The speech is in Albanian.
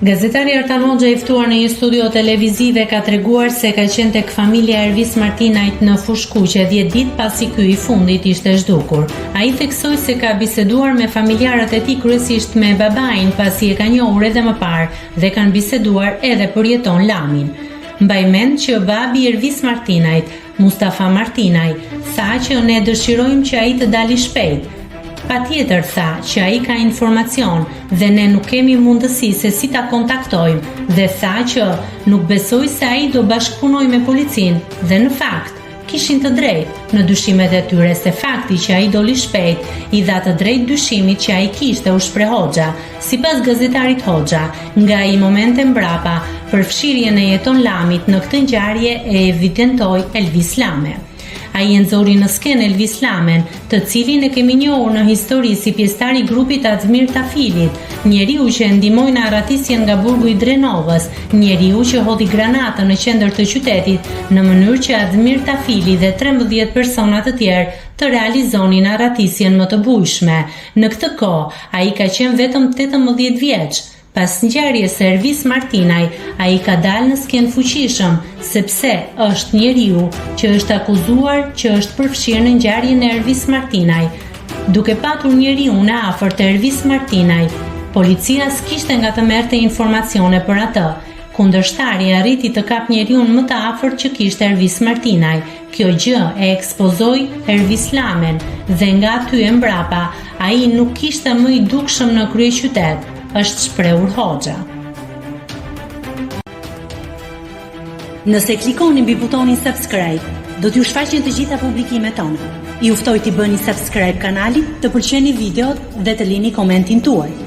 Gazetari Ertan Hoxha i ftuar në një studio televizive ka treguar se ka qenë tek familja e Ervis Martinajt në Fushkuqe 10 ditë pasi ky i fundit ishte zhdukur. Ai theksoi se ka biseduar me familjarët e tij, kryesisht me babain, pasi e ka njohur edhe më parë dhe kanë biseduar edhe për jeton Lamin. Mbaj mend që babi i Ervis Martinajt, Mustafa Martinaj, tha që ne dëshirojmë që ai të dalë shpejt. Patjetër tha që ai ka informacion dhe ne nuk kemi mundësi se si ta kontaktojmë dhe tha që nuk besoj se ai do bashkëpunoj me policinë dhe në fakt kishin të drejtë në dyshimet e tyre se fakti që ai doli shpejt i dha të drejtë dyshimit që ai kishte, u shpreh Hoxha. Sipas gazetarit Hoxha, nga ai momente mbrapa, përfshirjen e jeton Lamit në këtë ngjarje e evidentoi Elvis Lame. Ai e nxori në skenë Elvis Lamen, të cilin e kemi njohur në histori si pjesëtar i grupit Admir Tafilit, njeriu që ndihmoi në arratisjen nga burgu i Drenovës, njeriu që hodhi granatën në qendër të qytetit në mënyrë që Admir Tafili dhe 13 persona të tjerë të realizonin arratisjen më të bujshme. Në këtë kohë, ai ka qenë vetëm 18 vjeç. Pas ngjarjes së Ervis Martinaj, ai ka dalë në skenë fuqishëm, sepse është njeriu që është akuzuar që është përfshirë në ngjarjen e Ervis Martinaj. Duke patur njeriu në afër të Ervis Martinaj, policia s'kishte nga të merrte informacione për atë. Kundërshtari arriti të kap njeriu më të afërt që kishte Ervis Martinaj. Kjo gjë e ekspozoi Ervis Lamen dhe nga aty e mbrapa, ai nuk kishte më i dukshëm në kryeqytet, është shprehur Hoxha. Nëse klikoni mbi butonin subscribe, do t'ju shfaqen të gjitha publikimet tona. Ju ftoj t'i bëni subscribe kanalit, të pëlqeni videot dhe të lini komentin tuaj.